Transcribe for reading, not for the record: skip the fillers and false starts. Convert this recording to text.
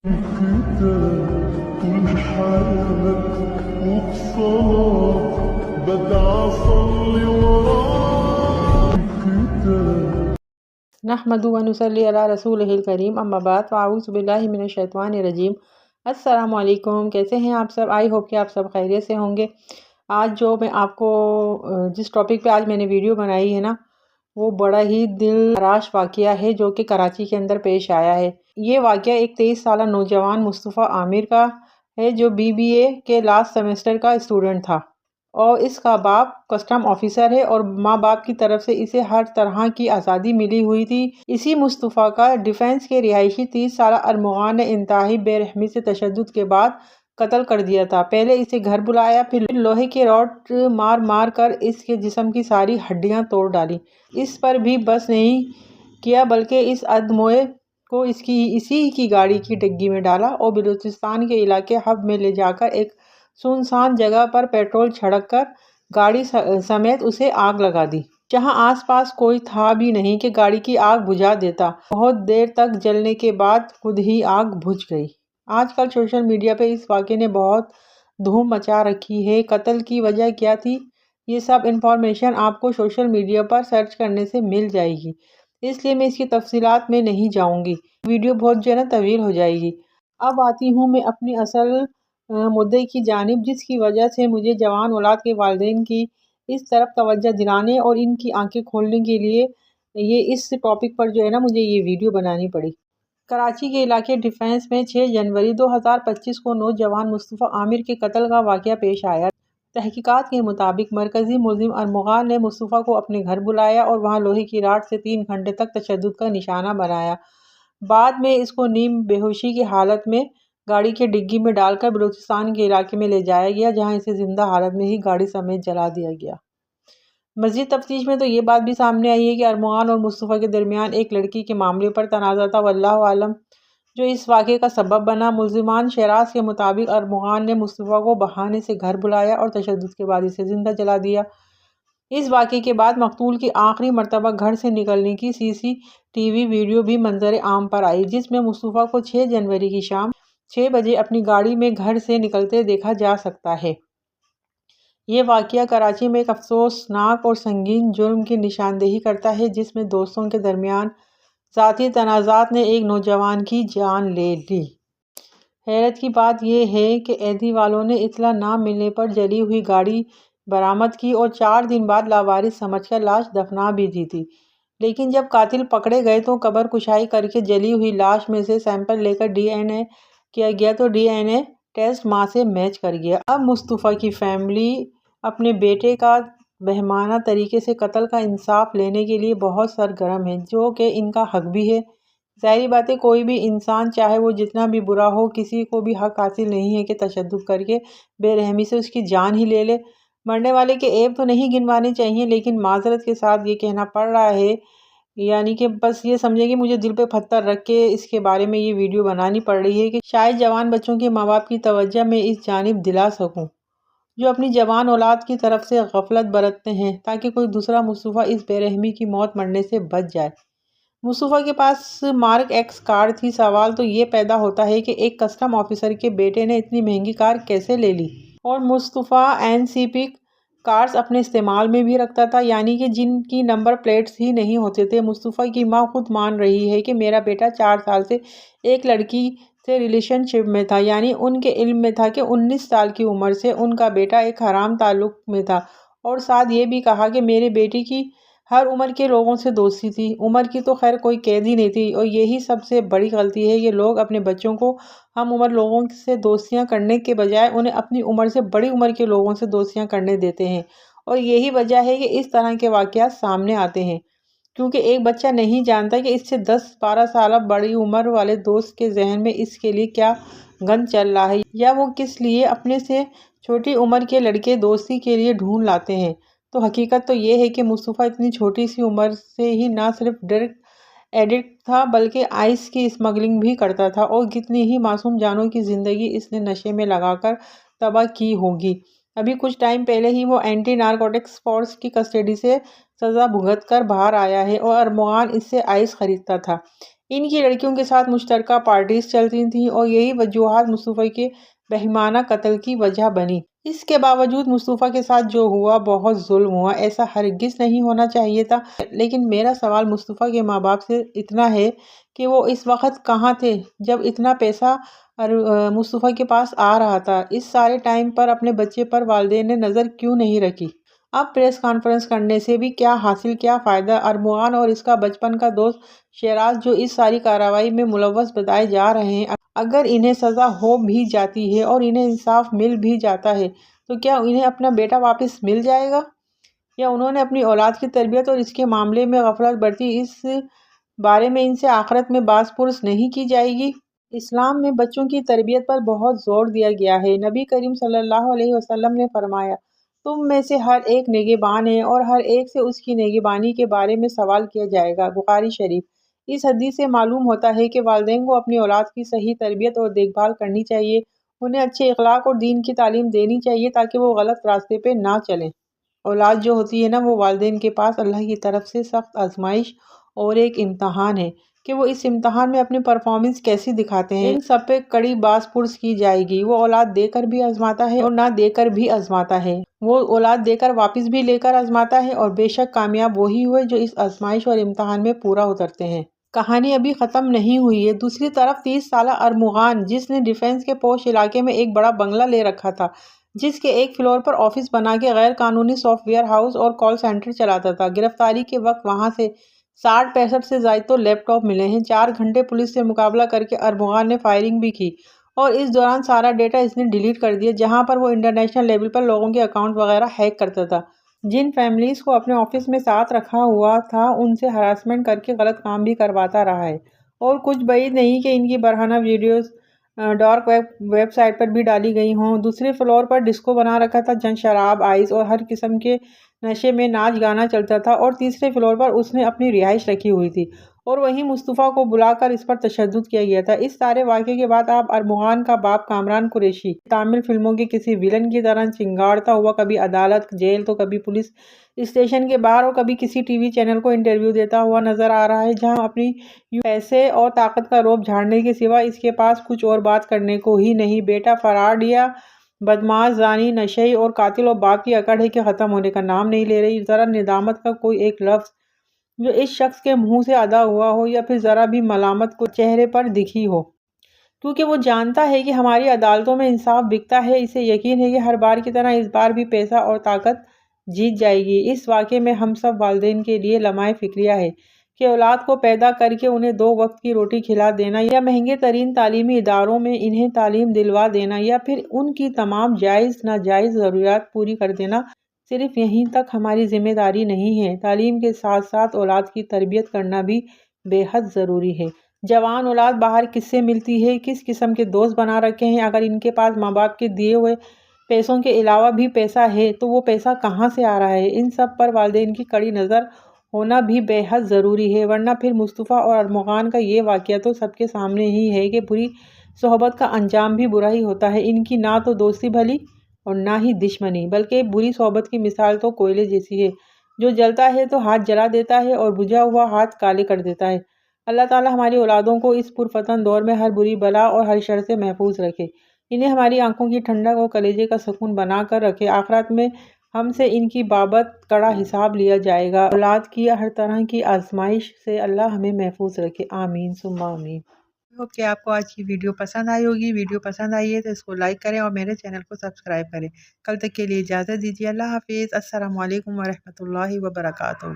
طول الحياة وبصلاة بدعى أصلي وراك نحمد و نصلی علی رسول الکریم اما بعد فاعوذ باللہ من الشیطان الرجیم۔ السلام علیکم، کیسے ہیں آپ سب؟ آئی ہوپ کہ آپ سب خیریت سے ہوں گے۔ آج جو میں آپ کو جس ٹاپک پہ آج میں نے ویڈیو بنائی ہے نا، وہ بڑا ہی دل خراش واقعہ ہے جو کہ کراچی کے اندر پیش آیا ہے۔ یہ واقعہ ایک 23 سالہ نوجوان مصطفیٰ عامر کا ہے جو BBA کے لاسٹ سیمسٹر کا اسٹوڈنٹ تھا، اور اس کا باپ کسٹم آفیسر ہے اور ماں باپ کی طرف سے اسے ہر طرح کی آزادی ملی ہوئی تھی۔ اسی مصطفیٰ کا ڈیفنس کے رہائشی 30 سالہ ارمغان نے انتہائی بے رحمی سے تشدد کے بعد قتل کر دیا تھا۔ پہلے اسے گھر بلایا، پھر لوہے کے راڈ مار مار کر اس کے جسم کی ساری ہڈیاں توڑ ڈالی۔ اس پر بھی بس نہیں کیا بلکہ اس ادموئے کو اسی کی گاڑی کی ڈگی میں ڈالا اور بلوچستان کے علاقے حب میں لے جا کر ایک سنسان جگہ پر پیٹرول چھڑک کر گاڑی سمیت اسے آگ لگا دی، جہاں آس پاس کوئی تھا بھی نہیں کہ گاڑی کی آگ بجھا دیتا۔ بہت دیر تک جلنے کے بعد خود ہی آگ بجھ گئی۔ آج کل سوشل میڈیا پہ اس واقعے نے بہت دھوم مچا رکھی ہے۔ قتل کی وجہ کیا تھی، یہ سب انفارمیشن آپ کو سوشل میڈیا پر سرچ کرنے سے مل جائے گی، اس لیے میں اس کی تفصیلات میں نہیں جاؤں گی، ویڈیو بہت طویل ہو جائے گی۔ اب آتی ہوں میں اپنی اصل مدعے کی جانب، جس کی وجہ سے مجھے جوان اولاد کے والدین کی اس طرف توجہ دلانے اور ان کی آنکھیں کھولنے کے لیے اس ٹاپک پر مجھے یہ ویڈیو بنانی پڑی۔ کراچی کے علاقے ڈیفنس میں 6 جنوری 2025 کو نوجوان مصطفیٰ عامر کے قتل کا واقعہ پیش آیا۔ تحقیقات کے مطابق مرکزی ملزم ارمغان نے مصطفیٰ کو اپنے گھر بلایا اور وہاں لوہے کی راڈ سے 3 گھنٹے تک تشدد کا نشانہ بنایا۔ بعد میں اس کو نیم بے ہوشی کی حالت میں گاڑی کے ڈگی میں ڈال کر بلوچستان کے علاقے میں لے جایا گیا، جہاں اسے زندہ حالت میں ہی گاڑی سمیت جلا دیا گیا۔ مزید تفتیش میں تو یہ بات بھی سامنے آئی ہے کہ ارمغان اور مصطفیٰ کے درمیان ایک لڑکی کے معاملے پر تنازع تھا، واللہ عالم، جو اس واقعے کا سبب بنا۔ ملزمان شیراز کے مطابق ارمغان نے مصطفیٰ کو بہانے سے گھر بلایا اور تشدد کے بعد اسے زندہ جلا دیا۔ اس واقعے کے بعد مقتول کی آخری مرتبہ گھر سے نکلنے کی CCTV ویڈیو بھی منظر عام پر آئی، جس میں مصطفیٰ کو 6 جنوری کی شام 6 بجے اپنی گاڑی میں گھر سے نکلتے دیکھا جا سکتا ہے۔ یہ واقعہ کراچی میں ایک افسوسناک اور سنگین جرم کی نشاندہی کرتا ہے، جس میں دوستوں کے درمیان ذاتی تنازعات نے ایک نوجوان کی جان لے لی۔ حیرت کی بات یہ ہے کہ عیدی والوں نے اطلاع نہ ملنے پر جلی ہوئی گاڑی برآمد کی اور 4 دن بعد لاوارث سمجھ کر لاش دفنا بھی دی تھی، لیکن جب قاتل پکڑے گئے تو قبر کشائی کر کے جلی ہوئی لاش میں سے سیمپل لے کر DNA کیا گیا تو DNA ٹیسٹ ماں سے میچ کر گیا۔ اب مصطفیٰ کی فیملی اپنے بیٹے کا بہیمانہ طریقے سے قتل کا انصاف لینے کے لیے بہت سرگرم ہے، جو کہ ان کا حق بھی ہے۔ ظاہری بات ہے، کوئی بھی انسان چاہے وہ جتنا بھی برا ہو، کسی کو بھی حق حاصل نہیں ہے کہ تشدد کر کے بے رحمی سے اس کی جان ہی لے لے۔ مرنے والے کے عیب تو نہیں گنوانے چاہیے، لیکن معذرت کے ساتھ یہ کہنا پڑ رہا ہے، یعنی کہ بس یہ سمجھے کہ مجھے دل پہ پتھر رکھ کے اس کے بارے میں یہ ویڈیو بنانی پڑ رہی ہے کہ شاید جوان بچوں کے ماں باپ کی توجہ میں اس جانب دلا سکوں، جو اپنی جوان اولاد کی طرف سے غفلت برتتے ہیں، تاکہ کوئی دوسرا مصطفیٰ اس بے رحمی کی موت مرنے سے بچ جائے۔ مصطفیٰ کے پاس مارک ایکس کار تھی۔ سوال تو یہ پیدا ہوتا ہے کہ ایک کسٹم آفیسر کے بیٹے نے اتنی مہنگی کار کیسے لے لی؟ اور مصطفیٰ NCP کارز اپنے استعمال میں بھی رکھتا تھا، یعنی کہ جن کی نمبر پلیٹس ہی نہیں ہوتے تھے۔ مصطفیٰ کی ماں خود مان رہی ہے کہ میرا بیٹا 4 سال سے ایک لڑکی سے ریلیشن شپ میں تھا، یعنی ان کے علم میں تھا کہ 19 سال کی عمر سے ان کا بیٹا ایک حرام تعلق میں تھا، اور ساتھ یہ بھی کہا کہ میرے بیٹے کی ہر عمر کے لوگوں سے دوستی تھی۔ عمر کی تو خیر کوئی قید ہی نہیں تھی، اور یہی سب سے بڑی غلطی ہے کہ لوگ اپنے بچوں کو ہم عمر لوگوں سے دوستیاں کرنے کے بجائے انہیں اپنی عمر سے بڑی عمر کے لوگوں سے دوستیاں کرنے دیتے ہیں، اور یہی وجہ ہے کہ اس طرح کے واقعات سامنے آتے ہیں، کیونکہ ایک بچہ نہیں جانتا کہ اس سے 10-12 سالہ بڑی عمر والے دوست کے ذہن میں اس کے لیے کیا گند چل رہا ہے، یا وہ کس لیے اپنے سے چھوٹی عمر کے لڑکے دوستی کے لیے ڈھونڈ لاتے ہیں۔ تو حقیقت تو یہ ہے کہ مصطفیٰ اتنی چھوٹی سی عمر سے ہی نہ صرف ڈرگ ایڈکٹ تھا بلکہ آئس کی اسمگلنگ بھی کرتا تھا، اور کتنی ہی معصوم جانوں کی زندگی اس نے نشے میں لگا کر تباہ کی ہوگی۔ ابھی کچھ ٹائم پہلے ہی وہ اینٹی نارکوٹکس فورس کی کسٹڈی سے سزا بھگت کر باہر آیا ہے، اور ارمغان اس سے آئس خریدتا تھا۔ ان کی لڑکیوں کے ساتھ مشترکہ پارٹیز چلتی تھیں اور یہی وجوہات مصطفیٰ کے بہیمانہ قتل کی وجہ بنی۔ اس کے باوجود مصطفیٰ کے ساتھ جو ہوا بہت ظلم ہوا، ایسا ہرگز نہیں ہونا چاہیے تھا۔ لیکن میرا سوال مصطفیٰ کے ماں باپ سے اتنا ہے کہ وہ اس وقت کہاں تھے جب اتنا پیسہ مصطفیٰ کے پاس آ رہا تھا؟ اس سارے ٹائم پر اپنے بچے پر والدین نے نظر کیوں نہیں رکھی؟ اب پریس کانفرنس کرنے سے بھی کیا حاصل، کیا فائدہ؟ ارمغان اور اس کا بچپن کا دوست شیراز جو اس ساری کارروائی میں ملوث بتائے جا رہے ہیں، اگر انہیں سزا ہو بھی جاتی ہے اور انہیں انصاف مل بھی جاتا ہے تو کیا انہیں اپنا بیٹا واپس مل جائے گا؟ یا انہوں نے اپنی اولاد کی تربیت اور اس کے معاملے میں غفلت برتی، اس بارے میں ان سے آخرت میں باز پرس نہیں کی جائے گی؟ اسلام میں بچوں کی تربیت پر بہت زور دیا گیا ہے۔ نبی کریم صلی اللہ علیہ وسلم نے فرمایا، تم میں سے ہر ایک نگہبان ہے اور ہر ایک سے اس کی نگہبانی کے بارے میں سوال کیا جائے گا۔ بخاری شریف۔ اس حدیث سے معلوم ہوتا ہے کہ والدین کو اپنی اولاد کی صحیح تربیت اور دیکھ بھال کرنی چاہیے، انہیں اچھے اخلاق اور دین کی تعلیم دینی چاہیے تاکہ وہ غلط راستے پہ نہ چلیں۔ اولاد جو ہوتی ہے نا، وہ والدین کے پاس اللہ کی طرف سے سخت آزمائش اور ایک امتحان ہے کہ وہ اس امتحان میں اپنی پرفارمنس کیسی دکھاتے ہیں۔ ان سب پہ کڑی باز پرس کی جائے گی۔ وہ اولاد دے کر بھی آزماتا ہے اور نہ دے کر بھی آزماتا ہے، وہ اولاد دے کر واپس بھی لے کر آزماتا ہے، اور بے شک کامیاب وہی ہوئے جو اس آزمائش اور امتحان میں پورا اترتے ہیں۔ کہانی ابھی ختم نہیں ہوئی ہے۔ دوسری طرف 30 سالہ ارمغان، جس نے ڈیفنس کے پوش علاقے میں ایک بڑا بنگلہ لے رکھا تھا، جس کے ایک فلور پر آفس بنا کے غیر قانونی سافٹ ویئر ہاؤس اور کال سینٹر چلاتا تھا، گرفتاری کے وقت وہاں سے 60-65 سے زائد تو لیپ ٹاپ ملے ہیں۔ 4 گھنٹے پولیس سے مقابلہ کر کے ارمغان نے فائرنگ بھی کی اور اس دوران سارا ڈیٹا اس نے ڈیلیٹ کر دیا، جہاں پر وہ انٹرنیشنل لیول پر لوگوں کے اکاؤنٹ وغیرہ ہیک کرتا تھا۔ جن فیملیز کو اپنے آفس میں ساتھ رکھا ہوا تھا ان سے ہراسمنٹ کر کے غلط کام بھی کرواتا رہا ہے، اور کچھ بعید نہیں کہ ان کی برہنہ ویڈیوز ڈارک ویب سائٹ پر بھی ڈالی گئی ہوں۔ دوسرے فلور پر ڈسکو بنا رکھا تھا جہاں شراب، آئس اور ہر قسم کے نشے میں ناچ گانا چلتا تھا، اور تیسرے فلور پر اس نے اپنی رہائش رکھی ہوئی تھی اور وہیں مصطفیٰ کو بلا کر اس پر تشدد کیا گیا تھا۔ اس سارے واقعے کے بعد اب ارمغان کا باپ کامران قریشی تامل فلموں کے کسی ویلن کی طرح چنگاڑتا ہوا کبھی عدالت، جیل تو کبھی پولیس اسٹیشن کے باہر اور کبھی کسی ٹی وی چینل کو انٹرویو دیتا ہوا نظر آ رہا ہے، جہاں اپنی پیسے اور طاقت کا روب جھاڑنے کے سوا اس کے پاس کچھ اور بات کرنے کو ہی نہیں۔ بیٹا فراڈ یا بدماش، زانی، نشئی اور قاتل، اور باپ کی اکڑ ہے کہ ختم ہونے کا نام نہیں لے رہی۔ ذرا ندامت کا کوئی ایک لفظ جو اس شخص کے منہ سے ادا ہوا ہو، یا پھر ذرا بھی ملامت کو چہرے پر دکھی ہو، کیونکہ وہ جانتا ہے کہ ہماری عدالتوں میں انصاف بکتا ہے۔ اسے یقین ہے کہ ہر بار کی طرح اس بار بھی پیسہ اور طاقت جیت جائے گی۔ اس واقعے میں ہم سب والدین کے لیے لمحہ فکریہ ہے کہ اولاد کو پیدا کر کے انہیں 2 وقت کی روٹی کھلا دینا، یا مہنگے ترین تعلیمی اداروں میں انہیں تعلیم دلوا دینا، یا پھر ان کی تمام جائز ناجائز ضروریات پوری کر دینا، صرف یہیں تک ہماری ذمہ داری نہیں ہے۔ تعلیم کے ساتھ ساتھ اولاد کی تربیت کرنا بھی بے حد ضروری ہے۔ جوان اولاد باہر کس سے ملتی ہے، کس قسم کے دوست بنا رکھے ہیں، اگر ان کے پاس ماں باپ کے دیے ہوئے پیسوں کے علاوہ بھی پیسہ ہے تو وہ پیسہ کہاں سے آ رہا ہے؟ ان سب پر والدین کی کڑی نظر ہونا بھی بے حد ضروری ہے، ورنہ پھر مصطفیٰ اور ارمغان کا یہ واقعہ تو سب کے سامنے ہی ہے کہ بری صحبت کا انجام بھی برا ہی ہوتا ہے۔ ان کی نہ تو دوستی بھلی اور نہ ہی دشمنی، بلکہ بری صحبت کی مثال تو کوئلے جیسی ہے، جو جلتا ہے تو ہاتھ جلا دیتا ہے اور بجھا ہوا ہاتھ کالے کر دیتا ہے۔ اللہ تعالیٰ ہماری اولادوں کو اس پرفتن دور میں ہر بری بلا اور ہر شر سے محفوظ رکھے، انہیں ہماری آنکھوں کی ٹھنڈک اور کلیجے کا سکون بنا کر رکھے۔ آخرت میں ہم سے ان کی بابت کڑا حساب لیا جائے گا۔ اولاد کی ہر طرح کی آزمائش سے اللہ ہمیں محفوظ رکھے، آمین ثم آمین۔ ہوپ کہ آپ کو آج کی ویڈیو پسند آئی ہوگی۔ ویڈیو پسند آئی ہے تو اس کو لائک کریں اور میرے چینل کو سبسکرائب کریں۔ کل تک کے لیے اجازت دیجیے، اللہ حافظ، السلام علیکم ورحمۃ اللہ وبرکاتہ۔